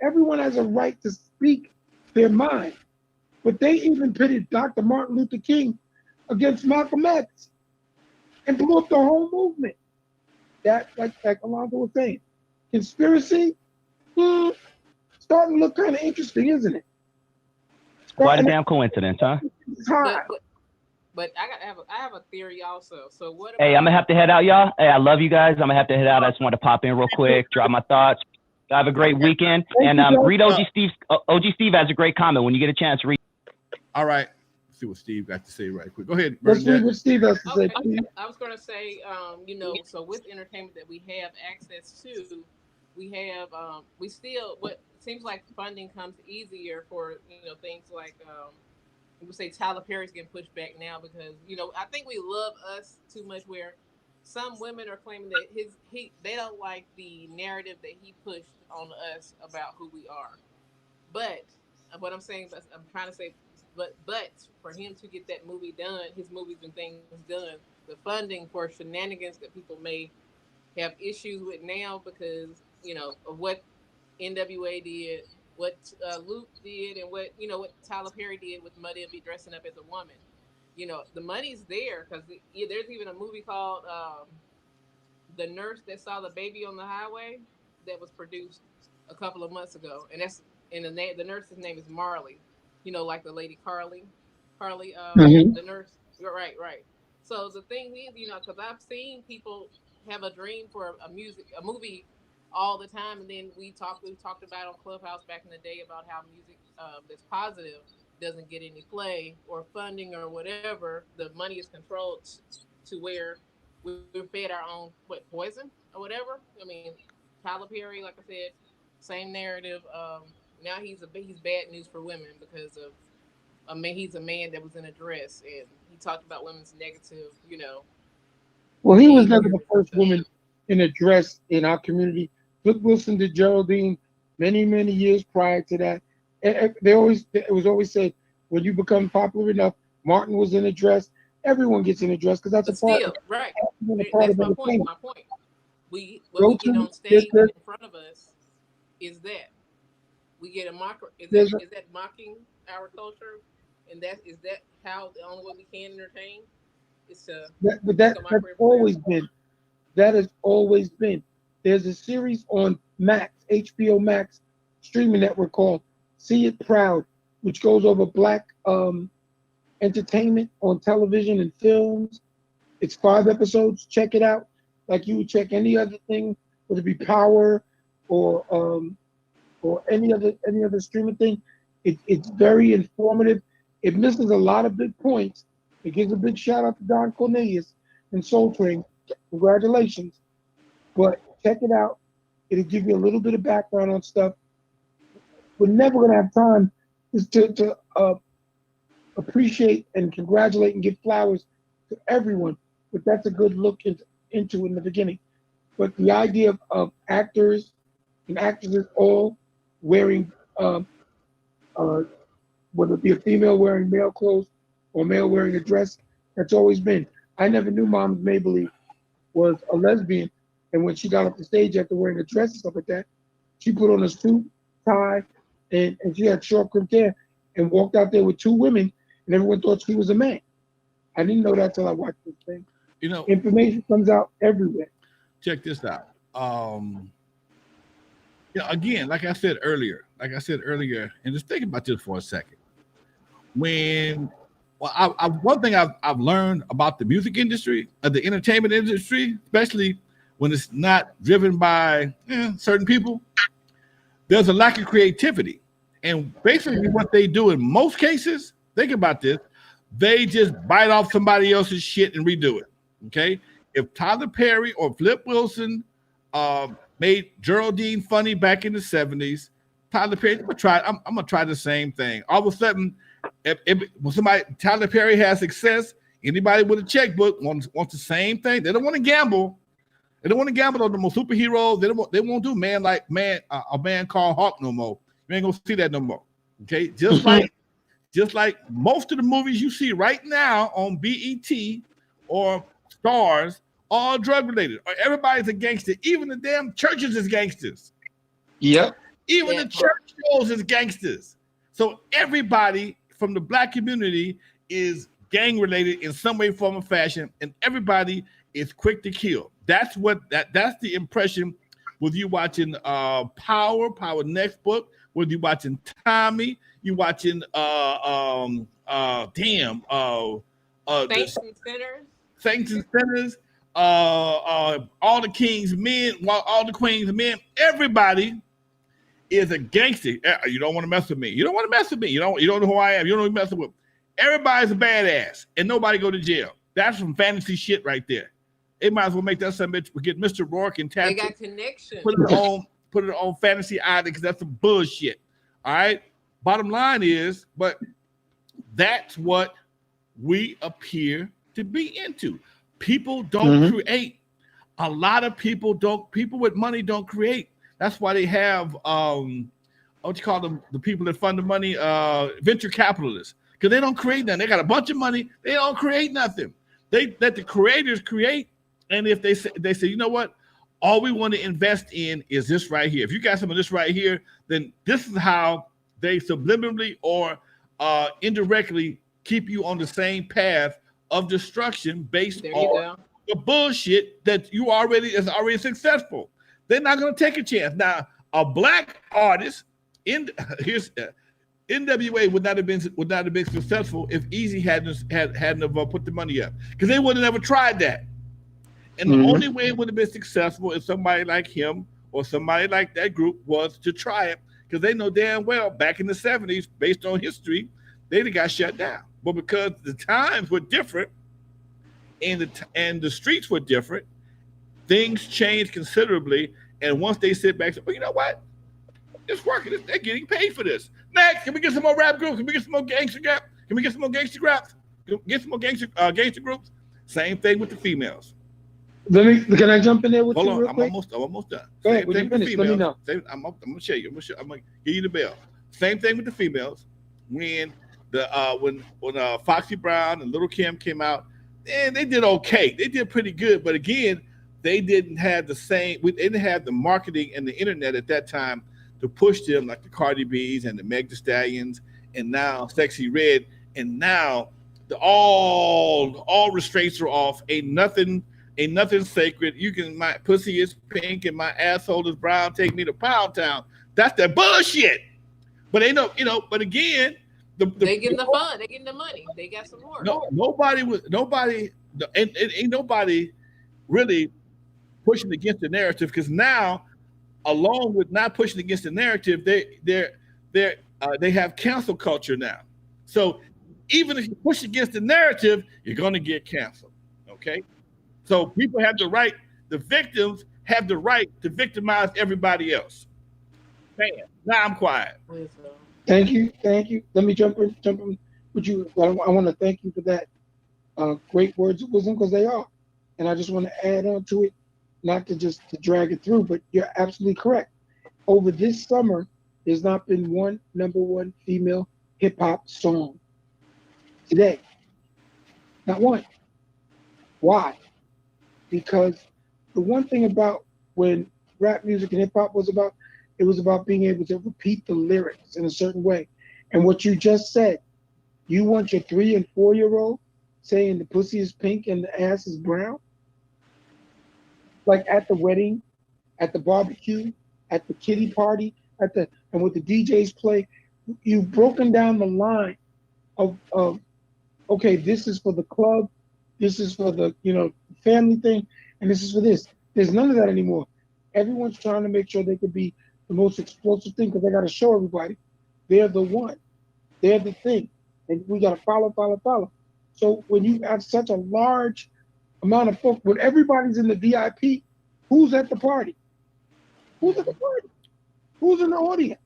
Everyone has a right to speak their mind. But they even pitted Dr. Martin Luther King against Malcolm X and blew up the whole movement. That, like Alonzo was saying, conspiracy, starting to look kind of interesting, isn't it? Quite a damn coincidence, huh? But I have a theory also. So what? Hey, I'm gonna have to head out, y'all. Hey, I love you guys. I'm gonna have to head out. I just wanted to pop in real quick, drop my thoughts. Have a great weekend, and read OG Steve. OG Steve has a great comment. When you get a chance, read. All right. Let's see what Steve got to say right quick. Go ahead. Let's read what Steve has to say. Okay. I was going to say, so with entertainment that we have access to, we have, we still, what seems like funding comes easier for, things like, we would say Tyler Perry's getting pushed back now because, I think we love us too much where some women are claiming that they don't like the narrative that he pushed on us about who we are. But what I'm saying, I'm trying to say, but for him to get that movie done, his movies and things done, the funding for shenanigans that people may have issues with now because, of what N.W.A. did, what Luke did, and what Tyler Perry did with Muddy and be dressing up as a woman. The money's there because there's even a movie called The Nurse That Saw the Baby on the Highway that was produced a couple of months ago, and the nurse's name is Marley. Like the lady Carly, the nurse. Right. So the thing is, because I've seen people have a dream for a movie all the time, and then we talked about on Clubhouse back in the day about how music that's positive doesn't get any play or funding or whatever. The money is controlled to where we're fed our own poison or whatever. I mean, Tyler Perry, like I said, same narrative. Now he's bad news for women because of, he's a man that was in a dress and he talked about women's negative, Well, he was never the first woman in a dress in our community. Flip Wilson did Geraldine many, many years prior to that. It was always said, when you become popular enough, Martin was in a dress. Everyone gets in a dress because that's a part of right. That's my point. What we get on stage in front of us is that. We get a mock. Is that mocking our culture? And is that how the only way we can entertain is to? That's always been. That has always been. There's a series on Max, HBO Max streaming network called See It Proud, which goes over Black entertainment on television and films. It's 5 episodes. Check it out. Like you would check any other thing, whether it be Power or any other streaming thing. It's very informative. It misses a lot of big points. It gives a big shout out to Don Cornelius and Soul Train. Congratulations. But check it out. It'll give you a little bit of background on stuff. We're never going to have time to appreciate and congratulate and give flowers to everyone. But that's a good look into in the beginning. But the idea of actors and actresses all wearing, whether it be a female wearing male clothes or male wearing a dress, that's always been. I never knew Mom's Maybelline was a lesbian, and when she got off the stage after wearing a dress and stuff like that, she put on a suit, tie, and she had short crimped hair, and walked out there with two women, and everyone thought she was a man. I didn't know that till I watched this thing. You know, Information comes out everywhere. check this out. Again, like I said earlier, and just think about this for a second. One thing I've learned about the music industry, the entertainment industry, especially when it's not driven by certain people, there's a lack of creativity. And basically what they do in most cases, think about this, they just bite off somebody else's shit and redo it. Okay? If Tyler Perry or Flip Wilson made Geraldine funny back in the 70s, Tyler Perry, I'm gonna try the same thing. All of a sudden, when Tyler Perry has success, anybody with a checkbook wants the same thing. They don't want to gamble. They don't want to gamble on the most superheroes. They won't do a man called Hawk no more. You ain't gonna see that no more. Okay, just like most of the movies you see right now on BET or Stars, all drug related. Or everybody's a gangster. Even the damn churches is gangsters. Yep. Even the church shows is gangsters. So everybody from the black community is gang related in some way, form, or fashion, and everybody is quick to kill. That's the impression with you watching Power Next Book, whether you watching Tommy, you watching Saints and Sinners, all the King's Men, all the Queen's Men, everybody is a gangster. You don't want to mess with me. You don't want to mess with me. You don't know who I am. You don't know who messing with. Everybody's a badass, and nobody go to jail. That's some fantasy shit right there. They might as well make that some bitch get Mr. Rourke and tattoo. They got connection. Put it on Fantasy Island because that's some bullshit. All right. Bottom line is, but that's what we appear to be into. People don't create. A lot of people don't. People with money don't create. That's why they have what you call them, the people that fund the money, venture capitalists, because they don't create nothing. They got a bunch of money. They don't create nothing. They let the creators create. And if they say, you know what, all we want to invest in is this right here. If you got some of this right here, then this is how they subliminally or indirectly keep you on the same path of destruction based on the bullshit that is already successful. They're not going to take a chance. Now, a black artist N.W.A. would not have been successful if Easy hadn't put the money up, because they would have never tried that. And the only way it would have been successful if somebody like him or somebody like that group was to try it, because they know damn well back in the 70s, based on history, they got shut down. But because the times were different and the streets were different, things changed considerably. And once they sit back and say, well, you know what? It's working. They're getting paid for this. Next, can we get some more rap groups? Can we get some more gangster rap? Can we get some more gangster raps? Get some more gangster groups? Same thing with the females. Can I jump in there with you real quick? I'm almost done. Go ahead, when you finish, let me know. I'm gonna show you. I'm gonna give you the bell. Same thing with the females. When Foxy Brown and Little Kim came out, and they did okay. They did pretty good, but again, they didn't have they didn't have the marketing and the internet at that time to push them like the Cardi B's and the Meg Thee Stallions, and now Sexy Red, and now all restraints are off. Ain't nothing sacred. My pussy is pink and my asshole is brown. Take me to Pound Town. That's that bullshit. But they know, but again, they getting the fun. They getting the money. They got some more. Ain't nobody really pushing against the narrative, because now, along with not pushing against the narrative, they have cancel culture now. So even if you push against the narrative, you're going to get canceled. Okay. So people have the right, the victims have the right to victimize everybody else. Man, now I'm quiet. Thank you. Let me jump in with you. I want to thank you for that great words of wisdom, because they are. And I just want to add on to it, not to just to drag it through, but you're absolutely correct. Over this summer, there's not been one #1 female hip hop song today. Not one. Why? because the one thing about when rap music and hip hop was about, it was about being able to repeat the lyrics in a certain way. And what you just said, you want your 3 and 4 year old saying the pussy is pink and the ass is brown, like at the wedding, at the barbecue, at the kiddie party, and with the DJs play, you've broken down the line of okay, this is for the club, this is for the family thing, and this is for this. There's none of that anymore. Everyone's trying to make sure they could be the most explosive thing because they got to show everybody they're the one, they're the thing, and we got to follow, follow, follow. So when you have such a large amount of folks, when everybody's in the VIP, who's at the party? Who's at the party? Who's in the audience?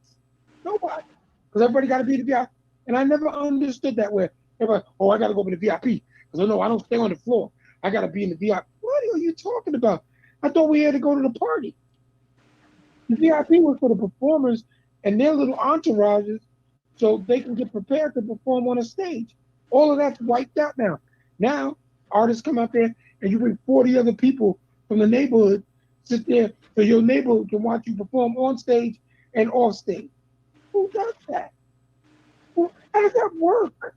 Nobody, because everybody got to be the VIP. And I never understood that where everybody, oh, I got to go to the VIP because I know I don't stay on the floor. I got to be in the VIP. What are you talking about? I thought we had to go to the party. The VIP was for the performers and their little entourages so they can get prepared to perform on a stage. All of that's wiped out now. Now, artists come out there and you bring 40 other people from the neighborhood, sit there so your neighborhood can watch you perform on stage and off stage. Who does that? How does that work?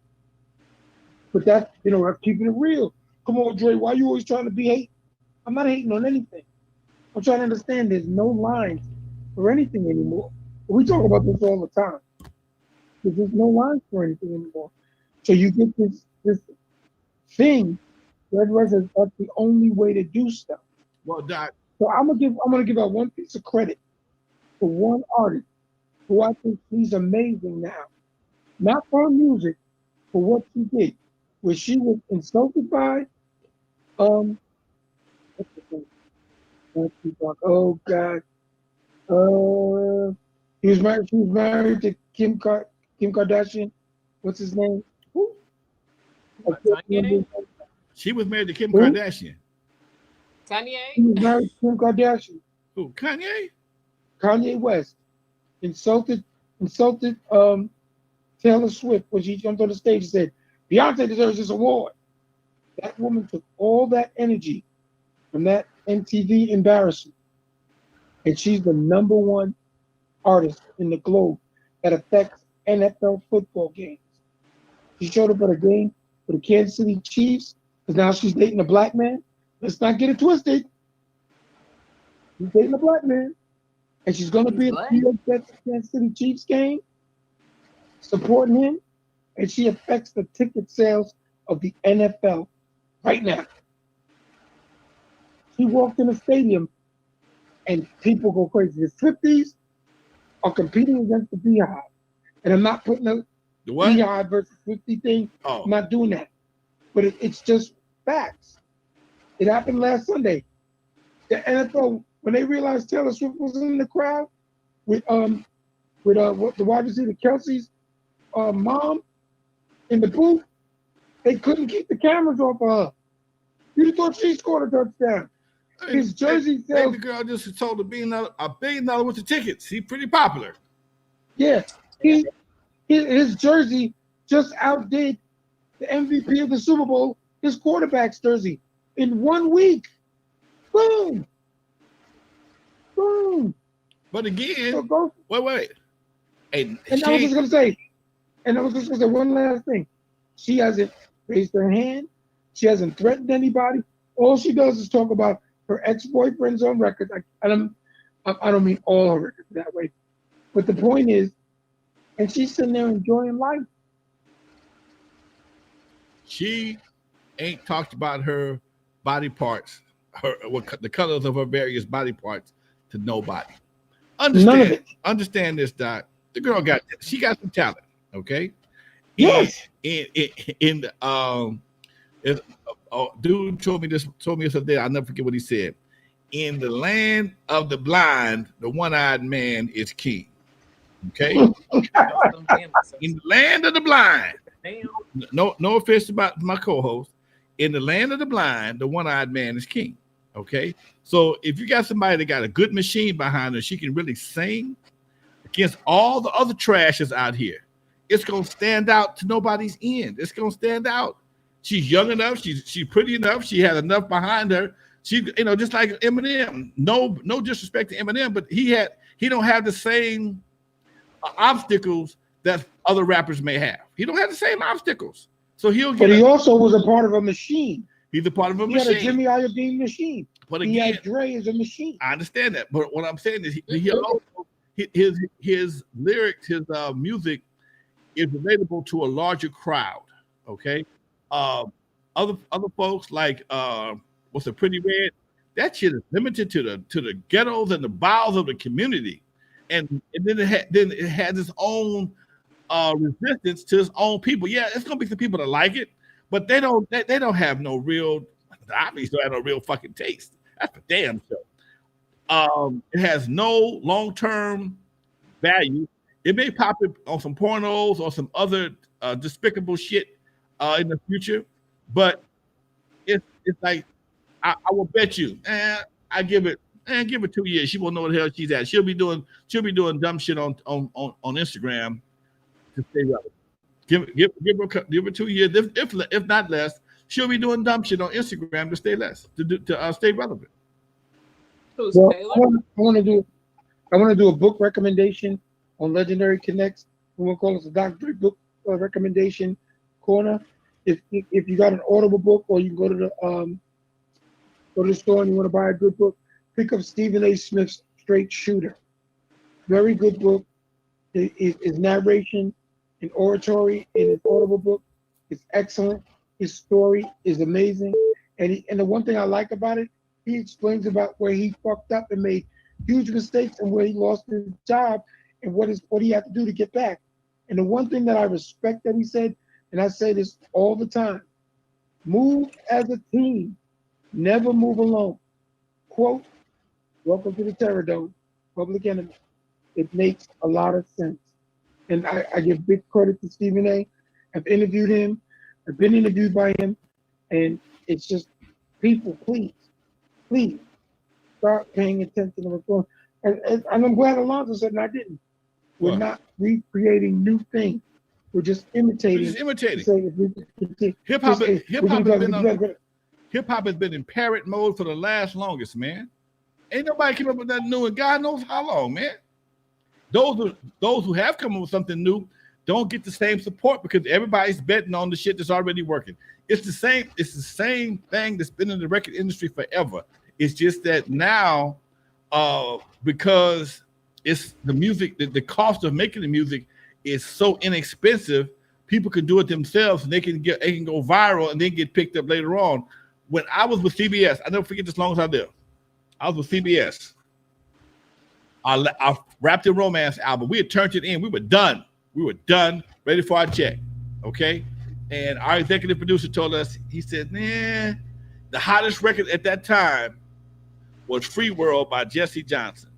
But that's, that's keeping it real. Come on, Dre, why you always trying to be hate? I'm not hating on anything. I'm trying to understand there's no lines for anything anymore. We talk about this all the time. There's no lines for anything anymore. So you get this thing where everyone says that's the only way to do stuff. Well, Doc. So I'm gonna give out one piece of credit for one artist who I think she's amazing now. Not for her music, for what she did. Where she was insulted by what's the thing? Tupac. Oh God. She was married to Kim Kardashian. What's his name? Who? She was married to Kim Kardashian. Kanye? She was married to Kim Kardashian. Who? Kanye? Kanye West insulted Taylor Swift when she jumped on the stage and said, Beyonce deserves this award. That woman took all that energy from that MTV embarrassment. And she's the #1 artist in the globe that affects NFL football games. She showed up at a game for the Kansas City Chiefs because now she's dating a black man. Let's not get it twisted. She's dating a black man. And she's going to be at the Kansas City Chiefs game supporting him. And she affects the ticket sales of the NFL right now. She walked in a stadium and people go crazy. The Swifties are competing against the Beehive. And I'm not putting the Beehive versus Swiftie thing. Oh. I'm not doing that. But it's just facts. It happened last Sunday. The NFL, when they realized Taylor Swift was in the crowd with the wide receiver Kelsey's mom in the booth, they couldn't keep the cameras off of her. You'd have thought she scored a touchdown. His jersey sales. The girl just sold $1 billion worth of tickets. He's pretty popular. Yeah, his jersey just outdid the MVP of the Super Bowl, his quarterback's jersey, in 1 week. Boom. Boom. But again, so wait. And I was just gonna say one last thing. She hasn't raised her hand. She hasn't threatened anybody. All she does is talk about her ex-boyfriends on record. I don't mean all her records that way, but the point is, and she's sitting there enjoying life. She ain't talked about her body parts, the colors of her various body parts to nobody. Understand this, Doc. The girl got some talent. Okay. Yes. Dude told me this other day. I'll never forget what he said. In the land of the blind, the one-eyed man is king. Okay. In the land of the blind. No offense about my co-host. In the land of the blind, the one-eyed man is king. Okay. So if you got somebody that got a good machine behind her, she can really sing against all the other trashes out here. It's gonna stand out to nobody's end. It's gonna stand out. She's young enough. She's pretty enough. She has enough behind her. She, you know, just like Eminem. No disrespect to Eminem, but he don't have the same obstacles that other rappers may have. He don't have the same obstacles, so he'll get. But he also was a part of a machine. He's a part of a He machine. had a Jimmy Iovine machine. But He again, had Dre as a machine. I understand that, but what I'm saying is he also, his lyrics, his music is relatable to a larger crowd. Okay, other folks like what's the Pretty Red? That shit is limited to the ghettos and the bowels of the community, and then it has its own resistance to its own people. Yeah, it's gonna be some people that like it, but they don't have no real, obviously don't have no real fucking taste. That's for damn sure. It has no long-term value. It may pop it on some pornos or some other despicable shit in the future, but it's like I will bet you, I give it 2 years. She won't know where the hell she's at. She'll be doing dumb shit on Instagram to stay relevant. Give her 2 years, if not less. She'll be doing dumb shit on Instagram to stay relevant. Well, I want to do a book recommendation on Legendary Connects. We'll call it the Dr. Dre book recommendation corner. If you got an Audible book, or you can go to the store and you want to buy a good book, pick up Stephen A. Smith's Straight Shooter. Very good book. His narration and oratory in his Audible book is excellent. His story is amazing, and the one thing I like about it, he explains about where he fucked up and made huge mistakes, and where he lost his job, and what he had to do to get back. And the one thing that I respect that he said, and I say this all the time: move as a team, never move alone. Quote, "Welcome to the Terror Dome, Public Enemy." It makes a lot of sense. And I give big credit to Stephen A. I've interviewed him. I've been interviewed by him. And it's just, people, please start paying attention to what's going on. And I'm glad Alonzo said, and I didn't. We're not recreating new things. We're just imitating. Hip hop has been in parrot mode for the longest, man. Ain't nobody came up with nothing new, and God knows how long, man. Those who have come up with something new don't get the same support because everybody's betting on the shit that's already working. It's the same thing that's been in the record industry forever. It's just that now, because it's the music, the cost of making the music is so inexpensive, people can do it themselves and they can go viral and then get picked up later on. When I was with CBS, I never forget this long as I live. I was with CBS. Our Rap the Romance album, we had turned it in. We were done, ready for our check. Okay. And our executive producer told us, he said, the hottest record at that time was Free World by Jesse Johnson.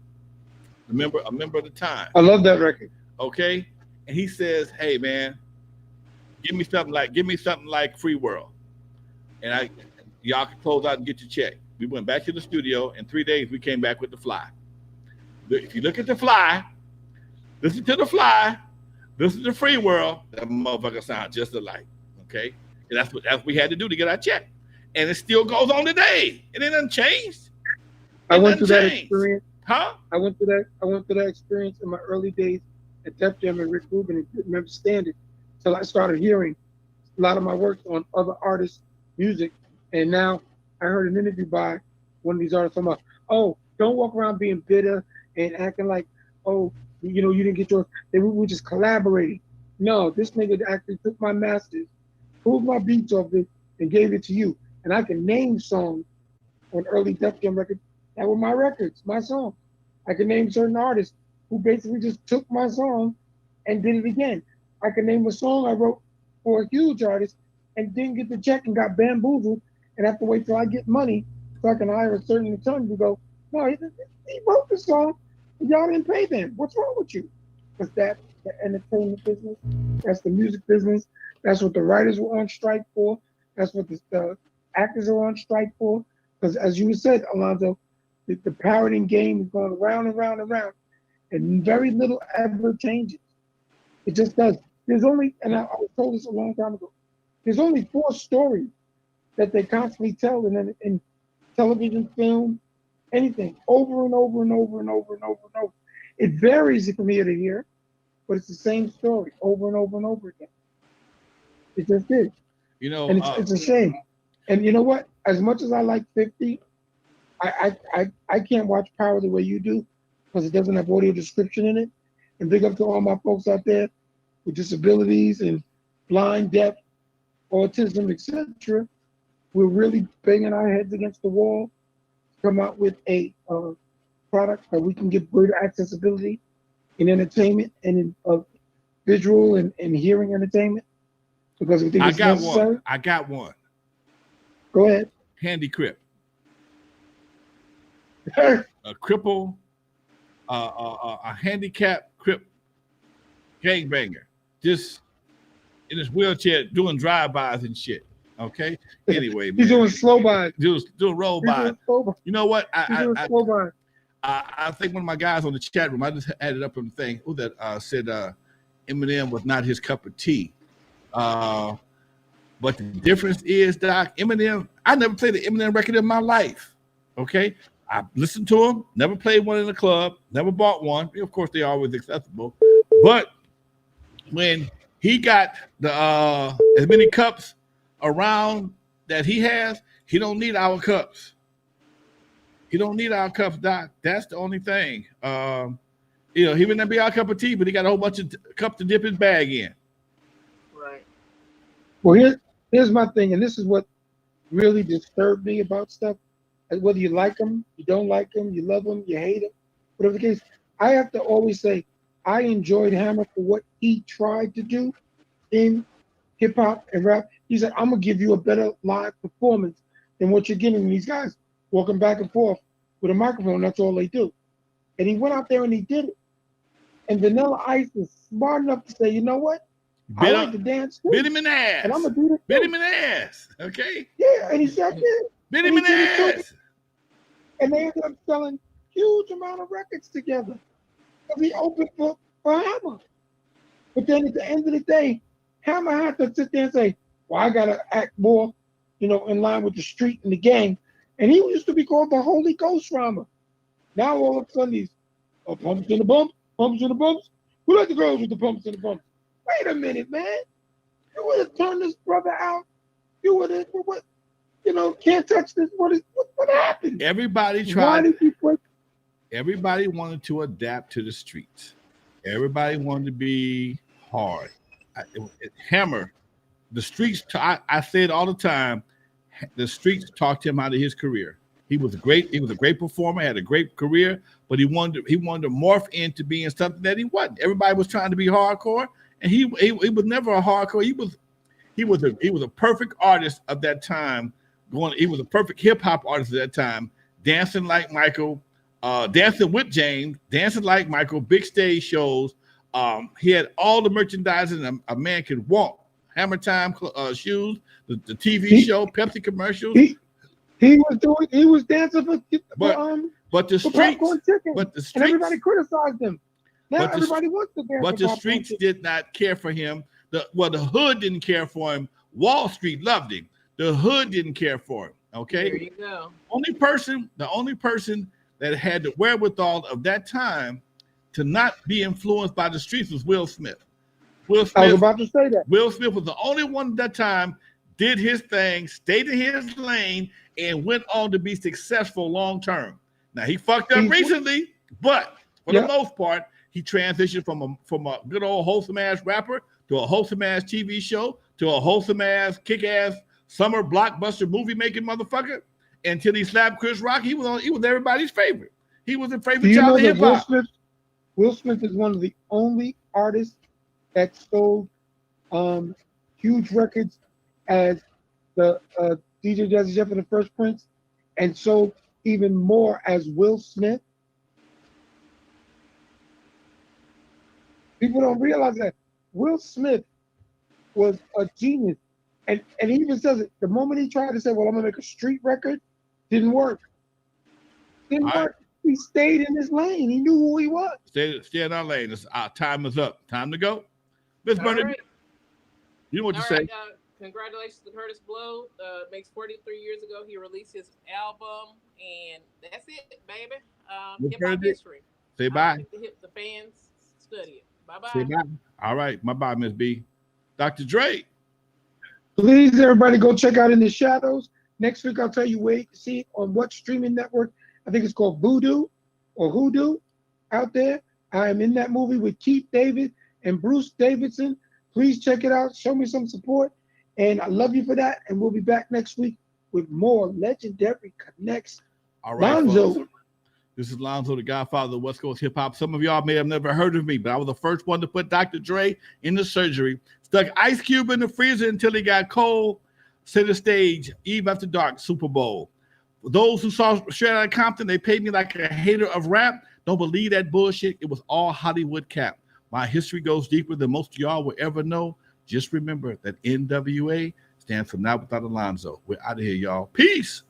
A member of the time. I love that record. Okay. And he says, hey man, give me something like Free World. And y'all can close out and get your check. We went back to the studio. In 3 days, we came back with The Fly. If you look at The Fly, listen to The Fly, listen to Free World, that motherfucker sounds just alike. Okay? And that's what we had to do to get our check. And it still goes on today. And it hasn't changed. I went through that experience. Huh? I went through that experience in my early days at Def Jam and Rick Rubin, and didn't understand it until I started hearing a lot of my work on other artists' music. And now I heard an interview by one of these artists talking about, oh, don't walk around being bitter and acting like, oh, you didn't get yours. We were just collaborating. No, this nigga actually took my masters, pulled my beats off it, and gave it to you. And I can name songs on early Def Jam records that were my records, my songs. I can name certain artists who basically just took my song and did it again. I can name a song I wrote for a huge artist and didn't get the check and got bamboozled and have to wait till I get money so I can hire a certain attorney to go, no, he wrote the song and y'all didn't pay them. What's wrong with you? Because that's the entertainment business. That's the music business. That's what the writers were on strike for. That's what the actors are on strike for. Because as you said, Alonzo, the parroting game is going around and round and round, and very little ever changes. It just does. There's only, and I was told this a long time ago, there's only 4 stories that they constantly tell in television, film, anything, over and over and over and over and over and over. It varies from year to year, but it's the same story over and over and over again. It just is. You know, And it's a shame. And you know what? As much as I like 50, I can't watch Power the way you do because it doesn't have audio description in it. And big up to all my folks out there with disabilities and blind, deaf, autism, etc. We're really banging our heads against the wall to come out with a product that we can give greater accessibility in entertainment and in visual and hearing entertainment because we think it's necessary. I got one. Go ahead. Handy Crip. A cripple, a handicapped Crip gangbanger, just in his wheelchair doing drive-bys and shit. Okay. Anyway, he's doing slow by. Doing roll by. You know what? I think one of my guys on the chat room, I just added up on the thing. Who that said Eminem was not his cup of tea. But the difference is, Doc, Eminem, I never played an Eminem record in my life. Okay. I listened to him, never played one in the club, never bought one. Of course, they're always accessible. But when he got the as many cups around that he has, he don't need our cups. He don't need our cups, Doc. That's the only thing. He may not be our cup of tea, but he got a whole bunch of cups to dip his bag in. Right. Well, here's my thing, and this is what really disturbed me about stuff. Whether you like them, you don't like them, you love them, you hate them, whatever the case, I have to always say I enjoyed Hammer for what he tried to do in hip hop and rap. He said, I'm gonna give you a better live performance than what you're getting these guys walking back and forth with a microphone. That's all they do. And he went out there and he did it. And Vanilla Ice is smart enough to say, you know what? I like to dance too. Bit him in the ass. And I'm gonna do this. Bit him in the ass. Okay. Yeah, and he said that. Bit him in the ass. And they ended up selling huge amount of records together. Because he opened for Hammer. But then at the end of the day, Hammer had to sit there and say, well, I gotta act more, in line with the street and the gang. And he used to be called the Holy Ghost Rhymer. Now all of a sudden he's pumps in the bumps, pumps in the bumps. Who let the girls with the pumps in the bumps? Wait a minute, man. You would have turned this brother out. You would have, can't touch this. What happened? Everybody tried. Why did you quit? Everybody wanted to adapt to the streets. Everybody wanted to be hard. Hammer, the streets. I say it all the time. The streets talked him out of his career. He was a great performer, had a great career, but he wanted to morph into being something that he wasn't. Everybody was trying to be hardcore, and he was never a hardcore. He was a perfect artist of that time. He was a perfect hip hop artist at that time, dancing like Michael, dancing with James, dancing like Michael, big stage shows. He had all the merchandising a man could want. Hammer Time shoes, the TV show, Pepsi commercials. He was dancing for the streets, and everybody criticized him. Now everybody wants to dance. But the streets did not care for him. The hood didn't care for him. Wall Street loved him. The hood didn't care for him. Okay. There you go. The only person that had the wherewithal of that time to not be influenced by the streets was Will Smith. I was about to say that. Will Smith was the only one at that time, did his thing, stayed in his lane, and went on to be successful long term. Now he fucked up recently, but for the most part, he transitioned from a good old wholesome ass rapper to a wholesome ass TV show to a wholesome ass kick ass summer blockbuster movie making motherfucker until he slapped Chris Rock. He was everybody's favorite. He was a favorite child of hip hop. Will Smith is one of the only artists that sold huge records as the DJ Jazzy Jeff and the Fresh Prince, and sold even more as Will Smith. People don't realize that Will Smith was a genius. And he even says it, the moment he tried to say, well, I'm gonna make a street record, didn't work. He stayed in his lane. He knew who he was. Stay in our lane. Our time is up. Time to go. Miss Bernard, you know what to say. congratulations to Curtis Blow. Makes 43 years ago he released his album, and that's it, baby. What Hip hop verdict? history. Say I'll bye. let the fans study it. Bye Say bye. bye. All right. My bye, Miss B. Dr. Dre. Please, everybody, go check out In the Shadows. Next week, I'll tell you where to see it on what streaming network. I think it's called Voodoo or Hoodoo out there. I am in that movie with Keith David and Bruce Davidson. Please check it out. Show me some support. And I love you for that. And we'll be back next week with more Legendary Connects. All right, Lonzo. folks. This is Lonzo, the godfather of West Coast hip hop. Some of y'all may have never heard of me, but I was the first one to put Dr. Dre in the surgery. Stuck Ice Cube in the freezer until he got cold. Center stage, Eve After Dark, Super Bowl. For those who saw Straight Outta Compton, they paid me like a hater of rap. Don't believe that bullshit. It was all Hollywood cap. My history goes deeper than most of y'all will ever know. Just remember that NWA stands for Not Without Alonzo. We're out of here, y'all. Peace.